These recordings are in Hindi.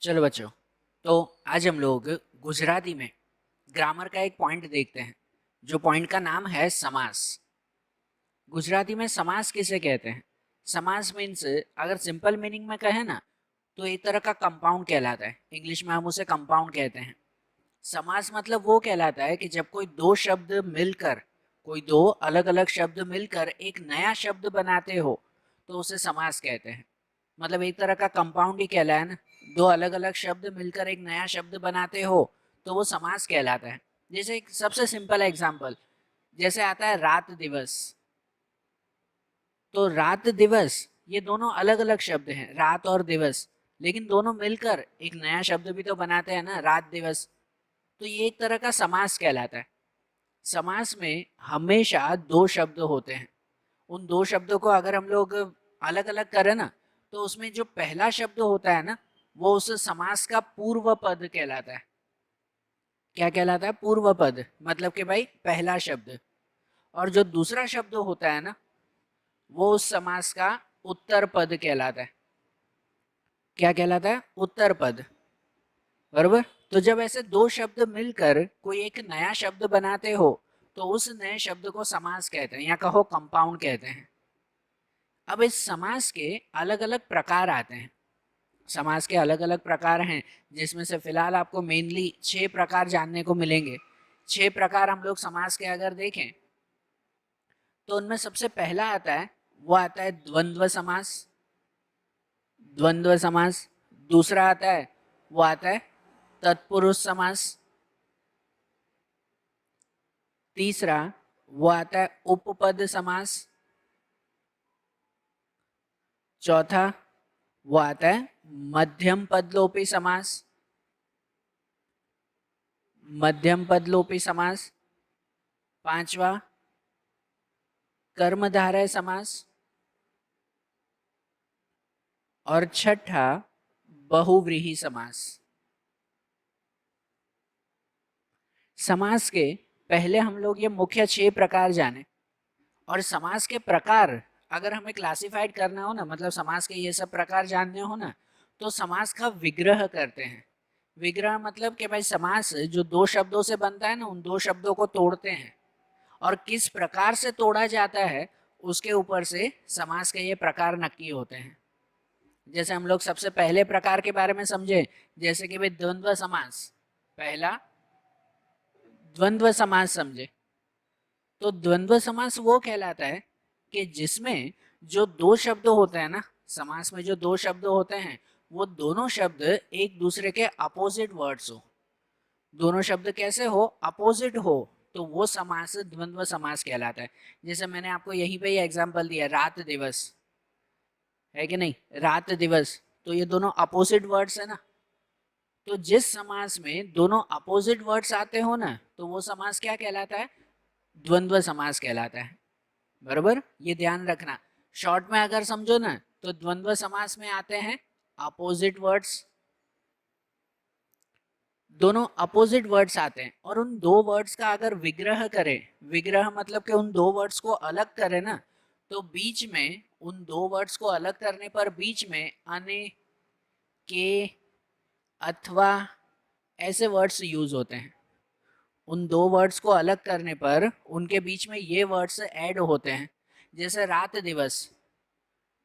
चलो बच्चों, तो आज हम लोग गुजराती में ग्रामर का एक पॉइंट देखते हैं, जो पॉइंट का नाम है समास। गुजराती में समास किसे कहते हैं? समास मीन्स, अगर सिंपल मीनिंग में कहें ना, तो एक तरह का कंपाउंड कहलाता है। इंग्लिश में हम उसे कंपाउंड कहते हैं। समास मतलब वो कहलाता है कि जब कोई दो शब्द मिलकर, कोई दो अलग अलग शब्द मिलकर एक नया शब्द बनाते हो, तो उसे समास कहते हैं। मतलब एक तरह का कंपाउंड ही कहलाया ना। दो अलग अलग शब्द मिलकर एक नया शब्द बनाते हो, तो वो समास कहलाता है। जैसे एक सबसे सिंपल एग्जांपल, जैसे आता है रात दिवस। तो रात दिवस, ये दोनों अलग अलग शब्द हैं, रात और दिवस, लेकिन दोनों मिलकर एक नया शब्द भी तो बनाते हैं ना, रात दिवस। तो ये एक तरह का समास कहलाता है। समास में हमेशा दो शब्द होते हैं। उन दो शब्दों को अगर हम लोग अलग अलग करें ना, तो उसमें जो पहला शब्द होता है ना, वो उस समास का पूर्व पद कहलाता है। क्या कहलाता है? पूर्व पद। मतलब कि भाई पहला शब्द। और जो दूसरा शब्द होता है ना, वो उस समास का उत्तर पद कहलाता है। क्या कहलाता है? उत्तर पद। बरोबर। तो जब ऐसे दो शब्द मिलकर कोई एक नया शब्द बनाते हो, तो उस नए शब्द को समास कहते हैं, या कहो कंपाउंड कहते हैं। अब इस समास के अलग अलग प्रकार आते हैं। समास के अलग अलग प्रकार हैं, जिसमें से फिलहाल आपको मेनली 6 प्रकार जानने को मिलेंगे। 6 प्रकार हम लोग समास के अगर देखें, तो उनमें सबसे पहला आता है, वो आता है द्वंद्व समास। द्वंद्व समास। दूसरा आता है, वो आता है तत्पुरुष समास। तीसरा, वो आता है उपपद समास। चौथा, वो आता है मध्यम पदलोपी समास। मध्यम पदलोपी समास। पांचवा, कर्मधारय समास। और छठा, बहुव्रीहि समास। समास के पहले हम लोग ये मुख्य 6 प्रकार जाने। और समास के प्रकार अगर हमें क्लासिफाइड करना हो ना, मतलब समास के ये सब प्रकार जानने हो ना, तो समास का विग्रह करते हैं। विग्रह मतलब कि भाई समास जो दो शब्दों से बनता है ना, उन दो शब्दों को तोड़ते हैं। और किस प्रकार से तोड़ा जाता है, उसके ऊपर से समास के ये प्रकार नक्की होते हैं। जैसे हम लोग सबसे पहले प्रकार के बारे में समझे, जैसे कि भाई द्वंद्व समास। पहला द्वंद्व समास समझे, तो द्वंद्व समास वो कहलाता है कि जिसमें जो दो शब्द होते हैं ना, समास में जो दो शब्द होते हैं, वो दोनों शब्द एक दूसरे के अपोजिट वर्ड्स हो। दोनों शब्द कैसे हो? अपोजिट हो। तो वो समास द्वंद्व समास कहलाता है। जैसे मैंने आपको यहीं पे ही एग्जांपल दिया, रात दिवस, है कि नहीं? रात दिवस, तो ये दोनों अपोजिट वर्ड्स है ना। तो जिस समास में दोनों अपोजिट वर्ड्स आते हो ना, तो वो समास क्या कहलाता है? द्वंद्व समास कहलाता है। बरोबर, ये ध्यान रखना। शॉर्ट में अगर समझो ना, तो द्वंद्व समास में आते हैं अपोजिट वर्ड्स। दोनों अपोजिट वर्ड्स आते हैं, और उन दो वर्ड्स का अगर विग्रह करें, विग्रह मतलब कि उन दो वर्ड्स को अलग करें ना, तो बीच में, उन दो वर्ड्स को अलग करने पर बीच में अने, के, अथवा ऐसे वर्ड्स यूज होते हैं। उन दो वर्ड्स को अलग करने पर उनके बीच में ये वर्ड्स ऐड होते हैं। जैसे रात दिवस,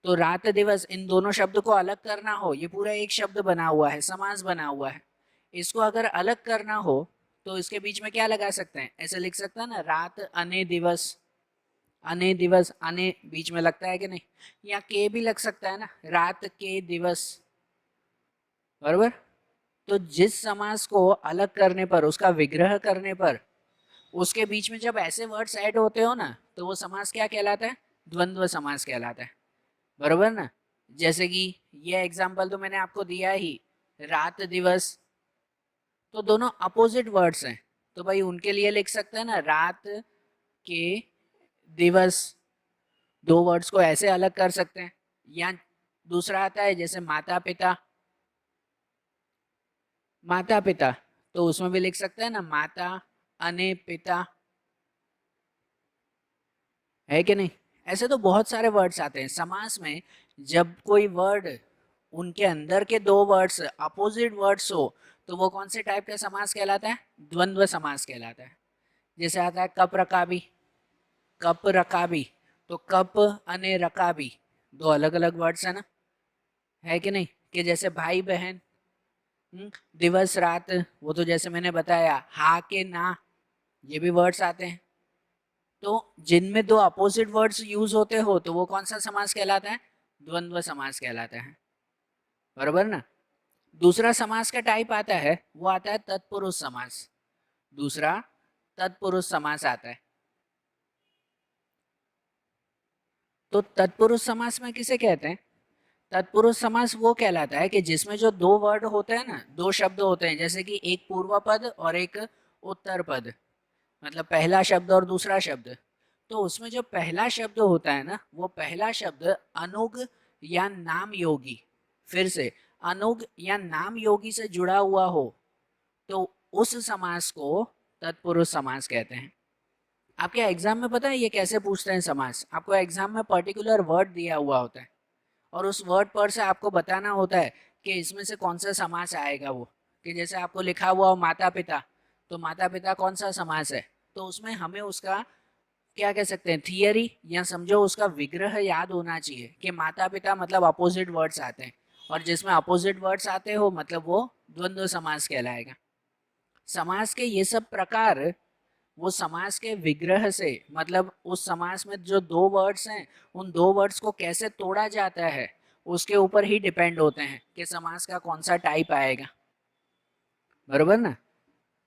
तो रात दिवस, इन दोनों शब्द को अलग करना हो, ये पूरा एक शब्द बना हुआ है, समास बना हुआ है। इसको अगर अलग करना हो, तो इसके बीच में क्या लगा सकते हैं? ऐसे लिख सकते हैं ना, रात अने दिवस। अने दिवस, अने बीच में लगता है कि नहीं? या के भी लग सकता है ना, रात के दिवस। बरोबर। तो जिस समास को अलग करने पर, उसका विग्रह करने पर, उसके बीच में जब ऐसे वर्ड्स ऐड होते हो ना, तो वो समास क्या कहलाता है? द्वंद्व समास कहलाता है। बरोबर ना? जैसे कि ये एग्जांपल तो मैंने आपको दिया ही, रात दिवस, तो दोनों अपोजिट वर्ड्स हैं। तो भाई उनके लिए लिख सकते हैं ना, रात के दिवस। दो वर्ड्स को ऐसे अलग कर सकते हैं। या दूसरा आता है जैसे माता पिता। माता पिता, तो उसमें भी लिख सकते हैं ना, माता अने पिता, है कि नहीं? ऐसे तो बहुत सारे वर्ड्स आते हैं समास में। जब कोई वर्ड उनके अंदर के दो वर्ड्स अपोजिट वर्ड्स हो तो वो कौन से टाइप का समास कहलाता है? द्वंद्व समास कहलाता है। जैसे आता है कप रकाबी, कप रकाबी, तो कप अने रकाबी दो अलग अलग वर्ड्स है ना, है कि नहीं? कि जैसे भाई बहन, दिवस रात, वो तो जैसे मैंने बताया, हा के ना, ये भी वर्ड्स आते हैं। तो जिनमें दो अपोजिट वर्ड्स यूज होते हो तो वो कौन सा समास कहलाता है? द्वंद्व समास कहलाता है, बराबर ना। दूसरा समास का टाइप आता है, वो आता है तत्पुरुष समास। दूसरा तत्पुरुष समास आता है। तो तत्पुरुष समास में किसे कहते हैं? तत्पुरुष समास वो कहलाता है कि जिसमें जो दो वर्ड होते हैं ना, दो शब्द होते हैं, जैसे कि एक पूर्व पद और एक उत्तर पद, मतलब पहला शब्द और दूसरा शब्द। तो उसमें जो पहला शब्द होता है ना, वो पहला शब्द अनुग या नाम योगी, फिर से अनुग या नाम योगी से जुड़ा हुआ हो तो उस समास को तत्पुरुष समास कहते हैं। आपके एग्जाम में पता है ये कैसे पूछते हैं समास? आपको एग्जाम में पर्टिकुलर वर्ड दिया हुआ होता है और उस वर्ड पर से आपको बताना होता है कि इसमें से कौन सा समास आएगा। वो कि जैसे आपको लिखा हुआ हो माता पिता, तो माता पिता कौन सा समास है? तो उसमें हमें उसका क्या कह सकते हैं, थियरी या समझो उसका विग्रह याद होना चाहिए कि माता पिता मतलब अपोजिट वर्ड्स आते हैं, और जिसमें अपोजिट वर्ड्स आते हो मतलब वो द्वंद्व समास कहलाएगा। समास के ये सब प्रकार वो समास के विग्रह से, मतलब उस समास में जो दो वर्ड्स हैं उन दो वर्ड्स को कैसे तोड़ा जाता है उसके ऊपर ही डिपेंड होते हैं कि समास का कौन सा टाइप आएगा, बरोबर ना।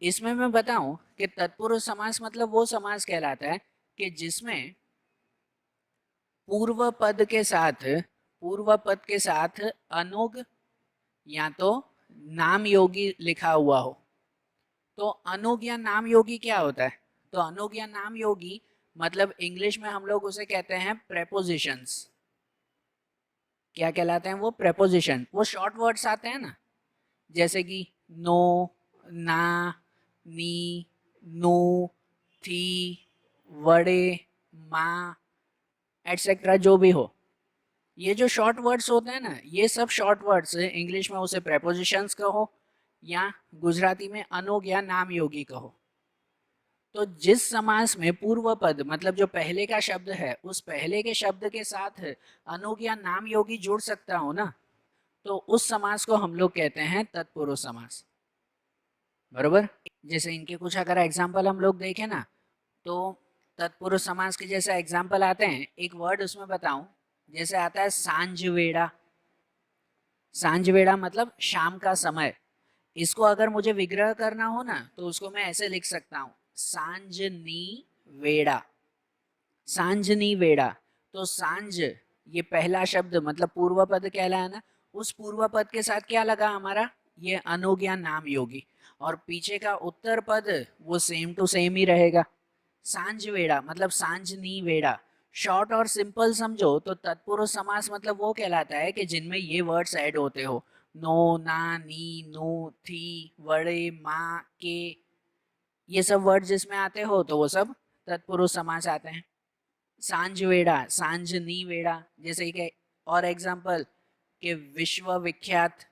इसमें मैं बताऊं कि तत्पुरुष समास मतलब वो समास कहलाता है कि जिसमें पूर्व पद के साथ अनुग या तो नाम योगी लिखा हुआ हो। तो अनुग या नाम योगी क्या होता है? तो अनुग या नाम योगी मतलब इंग्लिश में हम लोग उसे कहते हैं प्रेपोजिशंस। क्या कहलाते हैं वो? प्रेपोजिशन। वो शॉर्ट वर्ड्स आते हैं ना, जैसे कि नो, ना, नी, नु, थी, वड़े, माँ, एटसेट्रा, जो भी हो। ये जो शॉर्ट वर्ड्स होते हैं ना, ये सब शॉर्ट वर्ड्स इंग्लिश में उसे प्रेपोजिशंस कहो या गुजराती में अनुग या नाम योगी कहो। तो जिस समास में पूर्व पद मतलब जो पहले का शब्द है उस पहले के शब्द के साथ अनुग या नाम योगी जुड़ सकता हो ना, तो उस समास को हम लोग कहते हैं तत्पुरुष समास, बरोबर। जैसे इनके कुछ अगर एग्जाम्पल हम लोग देखें ना, तो तत्पुरुष समास के जैसे एग्जाम्पल आते हैं। एक वर्ड उसमें बताऊं, जैसे आता है सांझवेड़ा। सांझवेड़ा मतलब शाम का समय। इसको अगर मुझे विग्रह करना हो ना तो उसको मैं ऐसे लिख सकता हूं, सांझनी वेड़ा। सांझनी वेड़ा। तो सांझ ये पहला शब्द मतलब पूर्व पद कहला है ना, उस पूर्व पद के साथ क्या लगा हमारा? ये अनुग या नाम योगी। और पीछे का उत्तर पद वो सेम टू सेम ही रहेगा। सांझ वेड़ा मतलब सांझनी वेड़ा। शॉर्ट और सिंपल समझो तो तत्पुरुष समास मतलब वो कहलाता है कि जिनमें ये वर्ड्स ऐड होते हो, नो, ना, नी, नु, थी, वड़े, माँ, के, ये सब वर्ड जिसमें आते हो तो वो सब तत्पुरुष समास आते हैं। सांझ वेड़ा, सांझनी वेड़ा। जैसे कि और एग्जांपल कि विश्व विख्यात।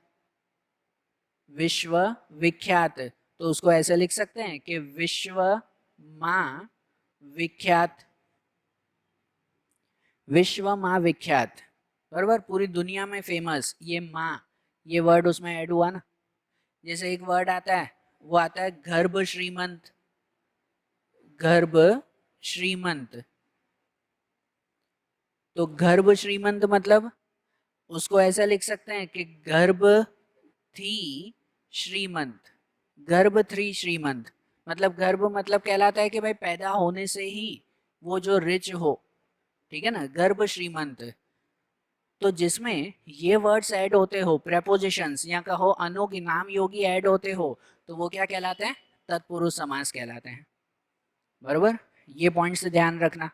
विश्व विख्यात, तो उसको ऐसे लिख सकते हैं कि विश्व माँ विख्यात। विश्व माँ विख्यात, बराबर, पूरी दुनिया में फेमस। ये माँ, ये वर्ड उसमें ऐड हुआ ना। जैसे एक वर्ड आता है, वो आता है गर्भ श्रीमंत। गर्भ श्रीमंत, तो गर्भ श्रीमंत मतलब उसको ऐसा लिख सकते हैं कि गर्भ थी श्रीमंत। गर्भ थी श्रीमंत मतलब गर्भ मतलब कहलाता है कि भाई पैदा होने से ही वो जो रिच हो, ठीक है ना, गर्भ श्रीमंत। तो जिसमें ये वर्ड्स ऐड होते हो, प्रेपोजिशंस या कहो अनुग नाम योगी ऐड होते हो, तो वो क्या कहलाते हैं? तत्पुरुष समास कहलाते हैं, बरोबर। ये पॉइंट से ध्यान रखना।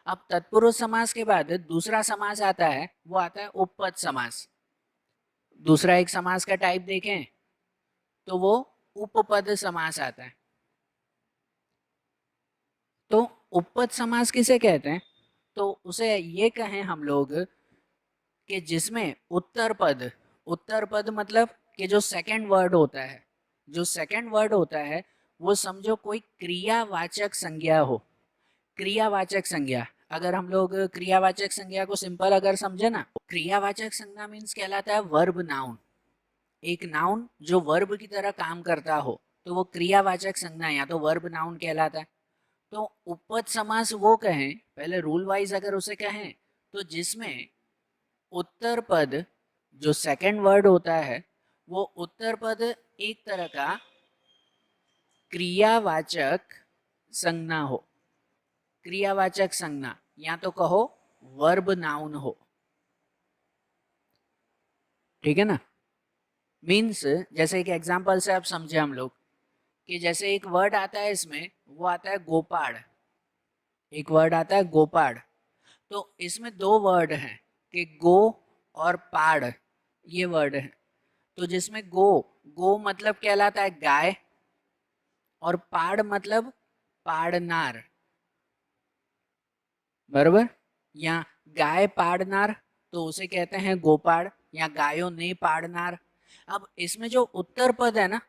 अब तत्पुरुष समास के बाद दूसरा समास आता है, वो आता है उपपद समास। दूसरा एक समास का टाइप देखें तो वो उपपद समास आता है। तो उपपद समास किसे कहते हैं? तो उसे ये कहें हम लोग कि जिसमें उत्तर पद उत्तर पद मतलब कि जो सेकंड वर्ड होता है, जो सेकंड वर्ड होता है वो समझो कोई क्रियावाचक संज्ञा हो। क्रियावाचक संज्ञा, अगर हम लोग क्रियावाचक संज्ञा को सिंपल अगर समझे ना, क्रियावाचक संज्ञा मीन्स कहलाता है वर्ब नाउन। एक नाउन जो वर्ब की तरह काम करता हो तो वो क्रियावाचक संज्ञा या तो वर्ब नाउन कहलाता है। तो उपपद समास वो कहें, पहले रूल वाइज अगर उसे कहें, तो जिसमें उत्तर पद जो सेकंड वर्ड होता है वो उत्तर पद एक तरह का क्रियावाचक संज्ञा हो। क्रियावाचक संज्ञा या तो कहो वर्ब नाउन हो, ठीक है ना। मीन्स जैसे एक एग्जांपल से आप समझे हम लोग कि जैसे एक वर्ड आता है इसमें, वो आता है गोपाड़। एक वर्ड आता है गोपाड़, तो इसमें दो वर्ड हैं कि गो और पाड़, ये वर्ड है। तो जिसमें गो, गो मतलब कहलाता है गाय, और पाड़ मतलब पाड़नार, बराबर। या गाय पाड़नार तो उसे कहते हैं गोपाड़, या गायों ने पाड़नार। अब इसमें जो उत्तर पद है ना,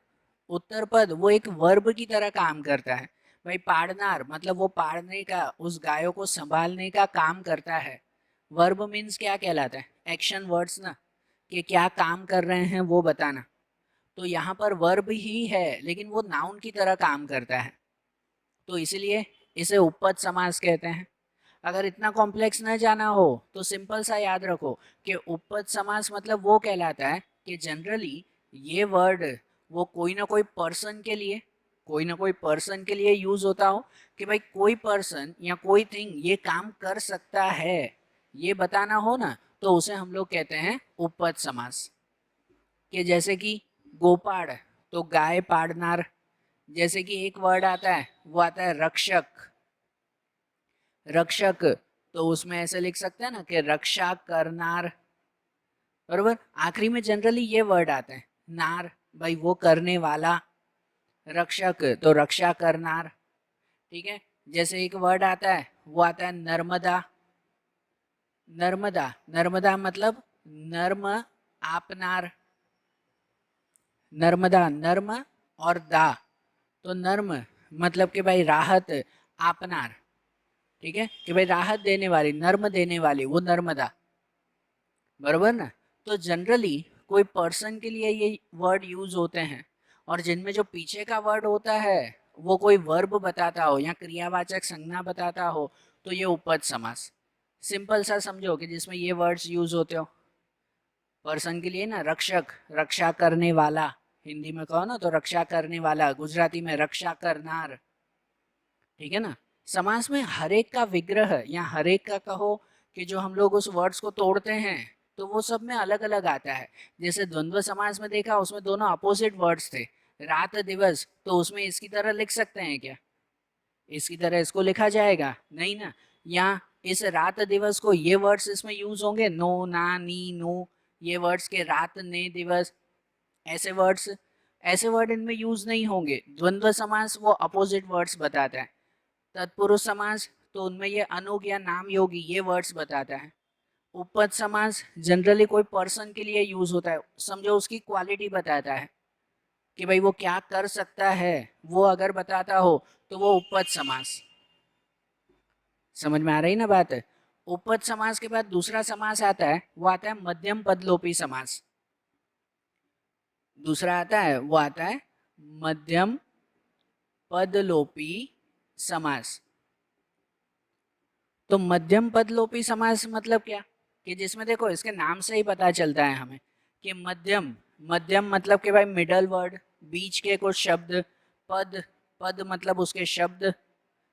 उत्तर पद वो एक वर्ब की तरह काम करता है। भाई पाड़नार मतलब वो पाड़ने का, उस गायों को संभालने का काम करता है। वर्ब मीन्स क्या कहलाता है, एक्शन वर्ड्स ना, कि क्या काम कर रहे हैं वो बताना। तो यहाँ पर वर्ब ही है लेकिन वो नाउन की तरह काम करता है, तो इसलिए इसे उपपद समास कहते हैं। अगर इतना कॉम्प्लेक्स न जाना हो तो सिंपल सा याद रखो कि उपपद समास मतलब वो कहलाता है कि जनरली ये वर्ड वो कोई ना कोई पर्सन के लिए, कोई ना कोई पर्सन के लिए यूज होता हो, कि भाई कोई पर्सन या कोई थिंग ये काम कर सकता है, ये बताना हो ना, तो उसे हम लोग कहते हैं उपपद समास। कि जैसे कि गोपाड़ तो गाय पाड़नार। जैसे कि एक वर्ड आता है वो आता है रक्षक। रक्षक तो उसमें ऐसे लिख सकते हैं ना कि रक्षा करनार, बरोबर। आखिरी में जनरली ये वर्ड आते हैं, नार भाई वो करने वाला, रक्षक तो रक्षा करनार, ठीक है। जैसे एक वर्ड आता है वो आता है नर्मदा। नर्मदा, नर्मदा मतलब नर्म आपनार। नर्मदा, नर्म और दा, तो नर्म मतलब कि भाई राहत, आपनार, ठीक है, कि भाई राहत देने वाली, नर्म देने वाली, वो नर्मदा, बरोबर ना। तो जनरली कोई पर्सन के लिए ये वर्ड यूज होते हैं, और जिनमें जो पीछे का वर्ड होता है वो कोई वर्ब बताता हो या क्रियावाचक संज्ञा बताता हो, तो ये उपपद समास। सिंपल सा समझो कि जिसमें ये वर्ड्स यूज होते हो पर्सन के लिए ना, रक्षक रक्षा करने वाला, हिंदी में कहो ना तो रक्षा करने वाला, गुजराती में रक्षा करनार, ठीक है ना। समास में हर एक का विग्रह या हर एक का कहो कि जो हम लोग उस वर्ड्स को तोड़ते हैं तो वो सब में अलग अलग आता है। जैसे द्वंद्व समास में देखा, उसमें दोनों अपोजिट वर्ड्स थे, रात दिवस, तो उसमें इसकी तरह लिख सकते हैं क्या, इसकी तरह इसको लिखा जाएगा नहीं ना। या इस रात दिवस को ये वर्ड्स इसमें यूज होंगे, नो ना नी नो, ये वर्ड्स के रात ने दिवस, ऐसे वर्ड्स, ऐसे वर्ड इनमें यूज नहीं होंगे। द्वंद्व समास वो अपोजिट वर्ड्स बताता है। तत्पुरुष समास तो उनमें ये अनुग या नाम योगी ये वर्ड्स बताता है। उपपद समास जनरली कोई पर्सन के लिए यूज होता है, समझो उसकी क्वालिटी बताता है कि भाई वो क्या कर सकता है, वो अगर बताता हो तो वो उपपद समास। समझ में आ रही ना बात है। उपपद समास के बाद दूसरा समास आता है, वो आता है मध्यम पदलोपी समास। दूसरा आता है वो आता है मध्यम पदलोपी समास। तो मध्यम पदलोपी समास मतलब क्या, कि जिसमें देखो इसके नाम से ही पता चलता है हमें कि मध्यम, मध्यम मतलब कि भाई मिडल वर्ड, बीच के कुछ शब्द, पद, पद मतलब उसके शब्द,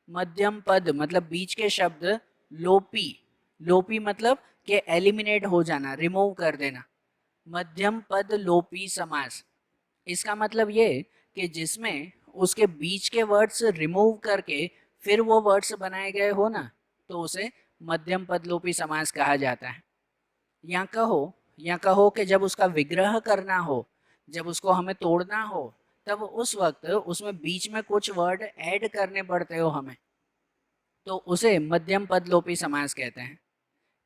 मध्यम पद मतलब बीच के शब्द, लोपी, लोपी मतलब कि एलिमिनेट हो जाना, रिमूव कर देना, मध्यम पद लोपी समास। इसका मतलब ये कि जिसमें उसके बीच के वर्ड्स रिमूव करके फिर वो वर्ड्स बनाए गए हो ना, तो उसे मध्यम पदलोपी समास कहा जाता है। या कहो, या कहो कि जब उसका विग्रह करना हो, जब उसको हमें तोड़ना हो, तब उस वक्त उसमें बीच में कुछ वर्ड ऐड करने पड़ते हो हमें, तो उसे मध्यम पदलोपी समास कहते हैं।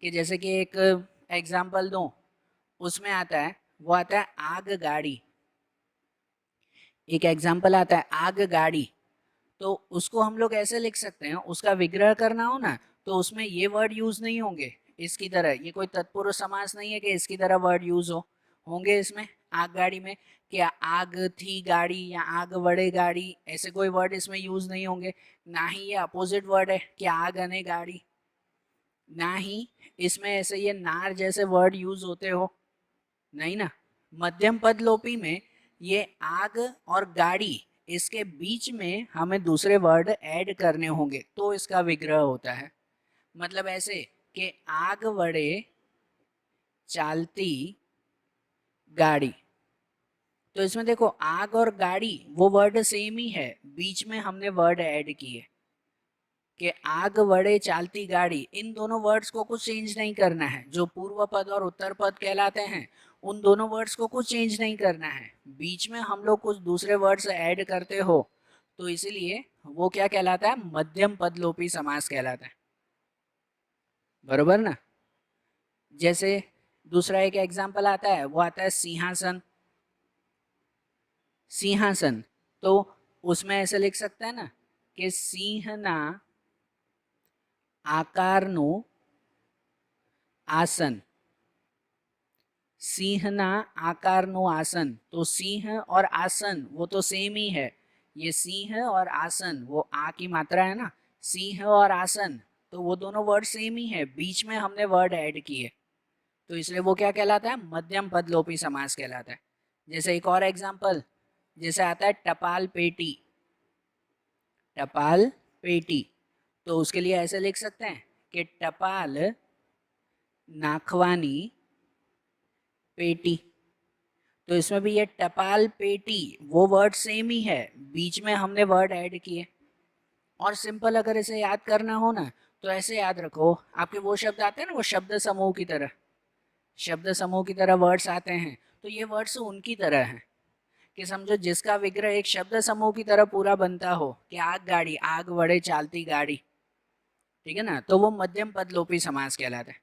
कि जैसे कि एक एग्जाम्पल दूं, उसमें आता है वो आता है आग गाड़ी। एक एग्जाम्पल आता है आग गाड़ी, तो उसको हम लोग ऐसे लिख सकते हैं, उसका विग्रह करना हो ना तो उसमें ये वर्ड यूज नहीं होंगे इसकी तरह, ये कोई तत्पुरुष समास नहीं है कि इसकी तरह वर्ड यूज होंगे इसमें आग गाड़ी में, क्या आग थी गाड़ी या आग बढ़े गाड़ी, ऐसे कोई वर्ड इसमें यूज नहीं होंगे। ना ही ये अपोजिट वर्ड है कि आग अने गाड़ी, ना ही इसमें ऐसे ये नार जैसे वर्ड यूज होते हो, नहीं ना। मध्यम पद लोपी में ये आग और गाड़ी, इसके बीच में हमें दूसरे वर्ड ऐड करने होंगे तो इसका विग्रह होता है। मतलब ऐसे कि आग बढ़े चालती गाड़ी, तो इसमें देखो आग और गाड़ी वो वर्ड सेम ही है, बीच में हमने वर्ड ऐड किए कि आग बढ़े चालती गाड़ी, इन दोनों वर्ड्स को कुछ चेंज नहीं करना है, जो पूर्व पद और उत्तर पद कहलाते हैं उन दोनों वर्ड्स को कुछ चेंज नहीं करना है, बीच में हम लोग कुछ दूसरे वर्ड्स ऐड करते हो तो इसीलिए वो क्या कहलाता है, मध्यम पदलोपी समास कहलाता है। बरोबर ना। जैसे दूसरा एक एग्जाम्पल आता है, वो आता है सिंहासन। सिंहासन, तो उसमें ऐसे लिख सकते हैं ना कि सिंहना आकारनु आसन। सिंहना आकारनु आसन, तो सिंह और आसन वो तो सेम ही है, ये सिंह और आसन वो आ की मात्रा है ना, सिंह और आसन तो वो दोनों वर्ड सेम ही है, बीच में हमने वर्ड ऐड किए तो इसलिए वो क्या कहलाता है, मध्यम पदलोपी समास कहलाता है। जैसे एक और एग्जांपल, जैसे आता है टपाल पेटी। टपाल पेटी, तो उसके लिए ऐसे लिख सकते हैं कि टपाल नाखवानी पेटी, तो इसमें भी ये टपाल पेटी वो वर्ड सेम ही है, बीच में हमने वर्ड ऐड किए। और सिंपल अगर इसे याद करना हो ना तो ऐसे याद रखो, आपके वो शब्द आते हैं ना वो शब्द समूह की तरह, शब्द समूह की तरह वर्ड्स आते हैं, तो ये वर्ड्स उनकी तरह हैं कि समझो जिसका विग्रह एक शब्द समूह की तरह पूरा बनता हो कि आग गाड़ी, आग बढ़े चालती गाड़ी, ठीक है ना, तो वो मध्यम पदलोपी समास कहलाता है।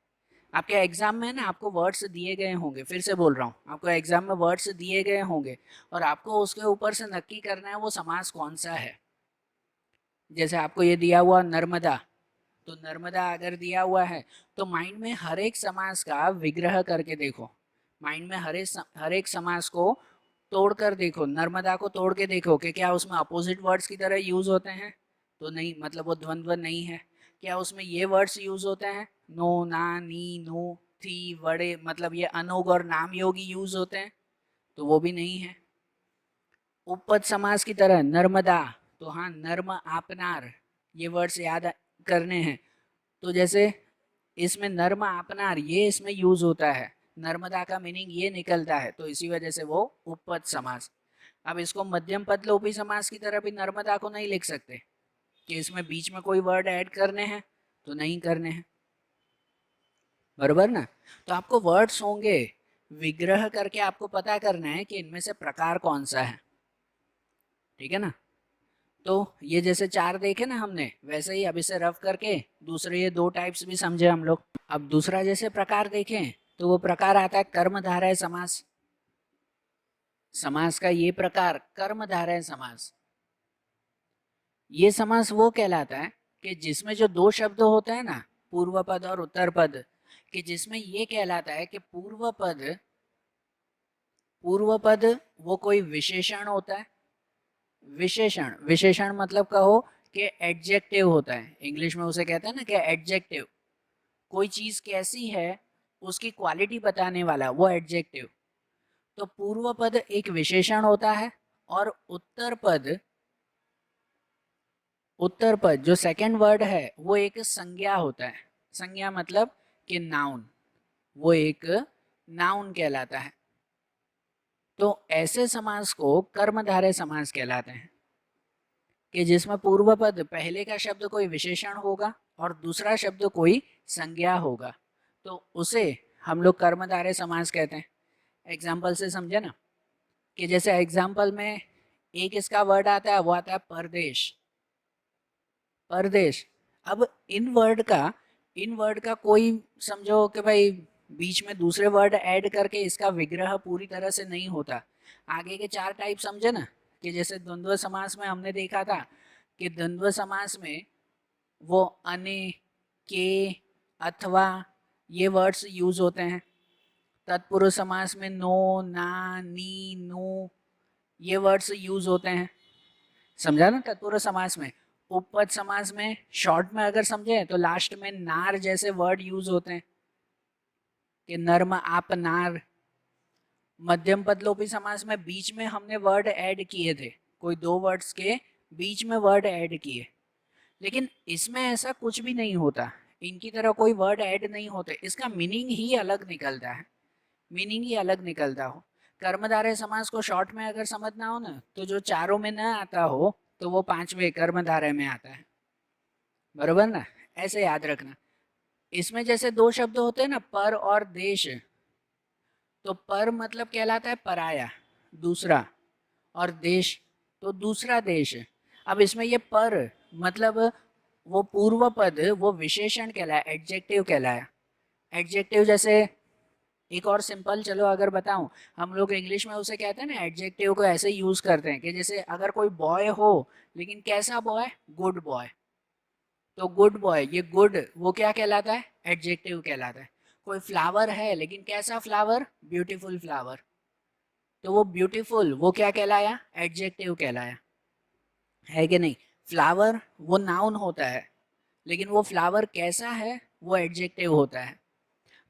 आपके एग्जाम में ना आपको वर्ड्स दिए गए होंगे, फिर से बोल रहा हूँ, आपको एग्जाम में वर्ड्स दिए गए होंगे और आपको उसके ऊपर से नक्की करना है वो समास कौन सा है। जैसे आपको ये दिया हुआ नर्मदा, तो नर्मदा अगर दिया हुआ है तो माइंड में हर एक समास का विग्रह करके देखो, माइंड में हर एक समास को तोड़ कर देखो, नर्मदा को तोड़ के देखो कि क्या उसमें अपोजिट वर्ड्स की तरह यूज होते हैं, तो नहीं, मतलब वो द्वंद्व नहीं है। क्या उसमें ये वर्ड्स यूज होते हैं, नो ना नी नो थी वड़े, मतलब ये अनुग और नाम योगी यूज होते हैं, तो वो भी नहीं है। उपपद समास की तरह नर्मदा, तो हाँ नर्म आपनार, ये वर्ड्स याद करने हैं, तो जैसे इसमें नर्म आपनार ये इसमें यूज होता है, नर्मदा का मीनिंग ये निकलता है, तो इसी वजह से वो उपपद समास। अब इसको मध्यम पद लोपी समास की तरह भी नर्मदा को नहीं लिख सकते कि इसमें बीच में कोई वर्ड ऐड करने हैं, तो नहीं करने हैं। बरोबर ना। तो आपको वर्ड्स होंगे, विग्रह करके आपको पता करना है कि इनमें से प्रकार कौन सा है, ठीक है ना। तो ये जैसे चार देखे ना हमने, वैसे ही अब इसे रफ करके दूसरे ये दो टाइप्स भी समझे हम लोग। अब दूसरा जैसे प्रकार देखें तो वो प्रकार आता है कर्मधारय समास। समास का ये प्रकार कर्मधारय समास, ये समास वो कहलाता है कि जिसमें जो दो शब्द होते हैं ना, पूर्व पद और उत्तर पद, कि जिसमें ये कहलाता है कि पूर्व पद वो कोई विशेषण होता है, विशेषण, विशेषण मतलब कहो कि एडजेक्टिव होता है, इंग्लिश में उसे कहते हैं ना कि एडजेक्टिव, कोई चीज कैसी है उसकी क्वालिटी बताने वाला वो एडजेक्टिव। तो पूर्व पद एक विशेषण होता है और उत्तर पद जो सेकंड वर्ड है वो एक संज्ञा होता है। संज्ञा मतलब कि नाउन, वो एक नाउन कहलाता है। तो ऐसे समास को कर्मधारय समास कहलाते हैं कि जिसमें पूर्व पद पहले का शब्द कोई विशेषण होगा और दूसरा शब्द कोई संज्ञा होगा, तो उसे हम लोग कर्मधारय समास कहते हैं। एग्जाम्पल से समझे ना, कि जैसे एग्जाम्पल में एक इसका वर्ड आता है, वो आता है परदेश। परदेश, अब इन वर्ड का कोई समझो कि भाई बीच में दूसरे वर्ड ऐड करके इसका विग्रह पूरी तरह से नहीं होता। आगे के 4 टाइप समझे ना, कि जैसे द्वंद्व समास में हमने देखा था कि द्वंद्व समास में वो अने, के, अथवा ये वर्ड्स यूज होते हैं। तत्पुरुष समास में नो, ना, नी, नु ये वर्ड्स यूज होते हैं। समझा ना तत्पुरुष समास में। उपपद समास में शॉर्ट में अगर समझे तो लास्ट में नार जैसे वर्ड यूज होते हैं कि नर्म आप नार। मध्यम पद लोपी समास में बीच में हमने वर्ड ऐड किए थे, कोई दो वर्ड्स के बीच में वर्ड ऐड किए, लेकिन इसमें ऐसा कुछ भी नहीं होता, इनकी तरह कोई वर्ड ऐड नहीं होते, इसका मीनिंग ही अलग निकलता है, मीनिंग ही अलग निकलता हो। कर्मधारय समास को शॉर्ट में अगर समझना हो ना, तो जो चारों में न आता हो तो वो पांचवें कर्मधारय में आता है, बरोबर ना, ऐसे याद रखना। इसमें जैसे दो शब्द होते हैं ना, पर और देश, तो पर मतलब कहलाता है पराया, दूसरा, और देश तो दूसरा देश। अब इसमें ये पर मतलब वो पूर्व पद वो विशेषण कहलाया, एडजेक्टिव कहलाया। एडजेक्टिव जैसे एक और सिंपल चलो अगर बताऊं, हम लोग इंग्लिश में उसे कहते हैं ना, एडजेक्टिव को ऐसे यूज करते हैं कि जैसे अगर कोई बॉय हो, लेकिन कैसा बॉय, गुड बॉय, तो गुड बॉय, ये गुड वो क्या कहलाता है, एडजेक्टिव कहलाता है। कोई फ्लावर है लेकिन कैसा फ्लावर, ब्यूटीफुल फ्लावर, तो वो ब्यूटीफुल वो क्या कहलाया, एडजेक्टिव कहलाया, है कि नहीं। फ्लावर वो नाउन होता है, लेकिन वो फ्लावर कैसा है वो एडजेक्टिव होता है।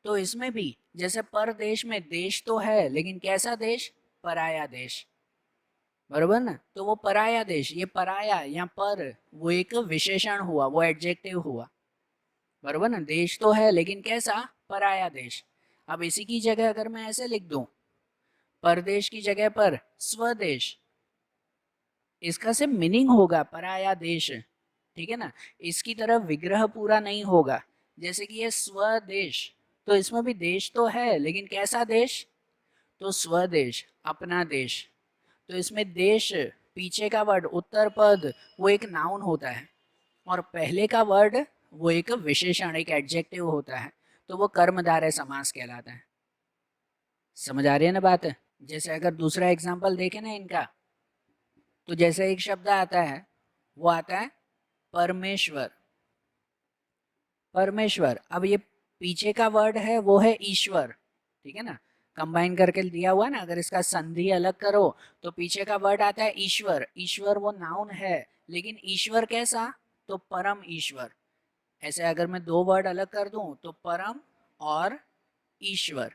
तो इसमें भी जैसे परदेश में देश तो है, लेकिन कैसा देश, पराया देश, बरोबर ना। तो वो पराया देश, ये पराया या पर वो एक विशेषण हुआ, वो एडजेक्टिव हुआ, बरोबर ना। देश तो है लेकिन कैसा, पराया देश। अब इसी की जगह अगर मैं ऐसे लिख दूं, परदेश की जगह पर स्वदेश, इसका सिर्फ मीनिंग होगा पराया देश, ठीक है ना, इसकी तरफ विग्रह पूरा नहीं होगा। जैसे कि ये स्वदेश, तो इसमें भी देश तो है लेकिन कैसा देश, तो स्वदेश, अपना देश। तो इसमें देश पीछे का वर्ड उत्तर पद वो एक नाउन होता है, और पहले का वर्ड वो एक विशेषण, एक एडजेक्टिव होता है, तो वो कर्मधारय समास कहलाता है। समझ आ रही है ना बात। जैसे अगर दूसरा एग्जांपल देखें ना इनका, तो जैसे एक शब्द आता है, वो आता है परमेश्वर, परमेश्वर। अब ये पीछे का वर्ड है वो है ईश्वर, ठीक है ना, कंबाइन करके दिया हुआ है ना, अगर इसका संधि अलग करो तो पीछे का वर्ड आता है ईश्वर। ईश्वर वो नाउन है, लेकिन ईश्वर कैसा, तो परम ईश्वर। ऐसे अगर मैं दो वर्ड अलग कर दूं तो परम और ईश्वर,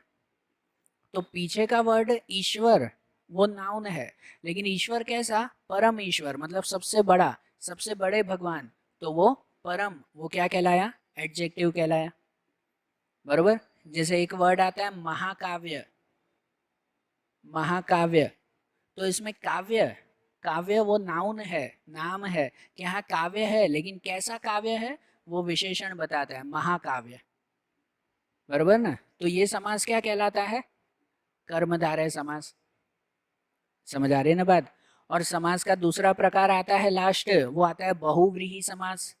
तो पीछे का वर्ड ईश्वर वो नाउन है, लेकिन ईश्वर कैसा, परम ईश्वर, मतलब सबसे बड़ा, सबसे बड़े भगवान, तो वो परम वो क्या कहलाया, एडजेक्टिव कहलाया, बरोबर। जैसे एक वर्ड आता है महाकाव्य, महाकाव्य, तो इसमें काव्य, काव्य वो नाउन है, नाम है कि हाँ काव्य है, लेकिन कैसा काव्य है वो विशेषण बताता है, महाकाव्य, बरोबर ना। तो ये समास क्या कहलाता है, कर्मधारय समास। समझ आ रही है ना बात। और समास का दूसरा प्रकार आता है लास्ट, वो आता है बहुव्रीहि समास।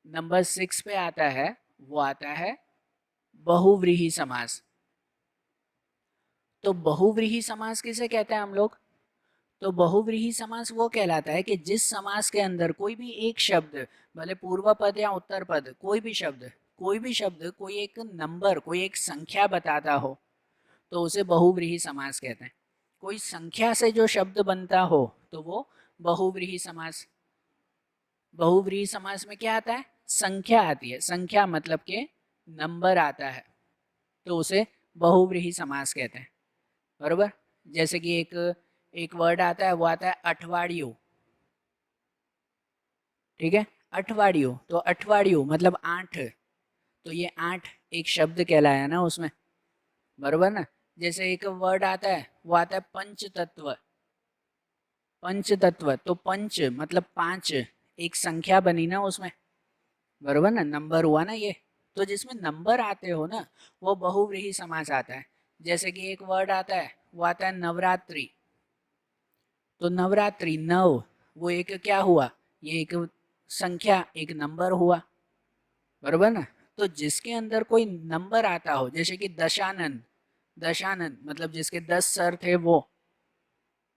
नंबर 6 पे आता है, वो आता है बहुव्रीहि समास। तो बहुव्रीहि समास किसे कहते हैं हम लोग, तो बहुव्रीहि समास वो कहलाता है कि जिस समास के अंदर कोई भी एक शब्द, भले पूर्व पद या उत्तर पद, कोई भी शब्द, कोई भी शब्द कोई एक नंबर, कोई एक संख्या बताता हो, तो उसे बहुव्रीहि समास कहते हैं। कोई संख्या से जो शब्द बनता हो तो वो बहुव्रीहि समास। बहुव्रीहि समास में क्या आता है, संख्या आती है, संख्या मतलब के नंबर आता है, तो उसे बहुव्रीहि समास कहते हैं, बरोबर। जैसे कि एक एक वर्ड आता है, वो आता है अठवाडियों, ठीक है, अठवाडियों, तो अठवाडियों मतलब 8, तो ये 8 एक शब्द कहलाया ना उसमें, बरोबर ना। जैसे एक वर्ड आता है, वो आता है पंच तत्व, पंच तत्व, तो पंच मतलब 5, एक संख्या बनी ना उसमें, बरोबर ना, नंबर हुआ ना ये। तो जिसमें नंबर आते हो ना वो बहुव्रीहि समास आता है। जैसे कि एक वर्ड आता है, वो आता है नवरात्रि, तो नवरात्रि, नव वो एक क्या हुआ, ये एक संख्या, एक नंबर हुआ, बरोबर ना। तो जिसके अंदर कोई नंबर आता हो, जैसे कि दशानन, दशानन मतलब जिसके 10 सर थे वो,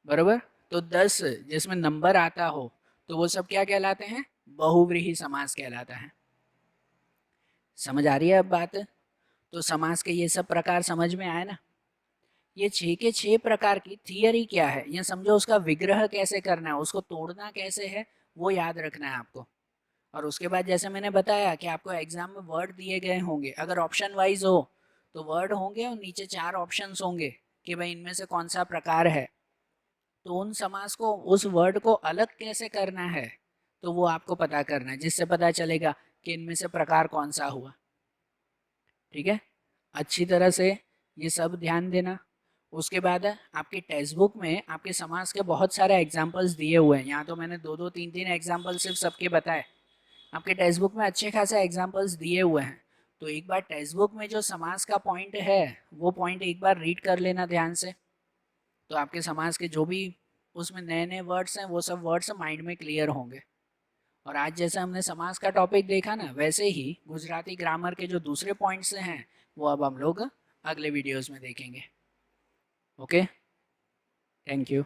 बरोबर, तो 10 जिसमें नंबर आता हो तो वो सब क्या कहलाते हैं, बहुव्रीहि समास कहलाता है। समझ आ रही है अब बात? तो समास के ये सब प्रकार समझ में आए ना। ये 6 के 6 प्रकार की थियरी क्या है, ये समझो, उसका विग्रह कैसे करना है, उसको तोड़ना कैसे है, वो याद रखना है आपको। और उसके बाद जैसे मैंने बताया कि आपको एग्जाम में वर्ड दिए गए होंगे, अगर ऑप्शन वाइज हो तो वर्ड होंगे और नीचे 4 ऑप्शंस होंगे कि भाई इनमें से कौन सा प्रकार है, तो उन समास को, उस वर्ड को अलग कैसे करना है, तो वो आपको पता करना है, जिससे पता चलेगा कि इनमें से प्रकार कौन सा हुआ। ठीक है, अच्छी तरह से ये सब ध्यान देना। उसके बाद आपके टेक्स्ट बुक में आपके समास के बहुत सारे एग्जाम्पल्स दिए हुए हैं, यहाँ तो मैंने दो दो तीन तीन एग्जाम्पल सिर्फ सबके बताए, आपके टेक्स्ट बुक में अच्छे खासे एग्जाम्पल्स दिए हुए हैं। तो एक बार टेक्स्ट बुक में जो समास का पॉइंट है वो पॉइंट एक बार रीड कर लेना ध्यान से, तो आपके समास के जो भी उसमें नए नए वर्ड्स हैं वो सब वर्ड्स माइंड में क्लियर होंगे। और आज जैसे हमने समास का टॉपिक देखा ना, वैसे ही गुजराती ग्रामर के जो दूसरे पॉइंट्स हैं वो अब हम लोग अगले वीडियोस में देखेंगे। Okay, thank you.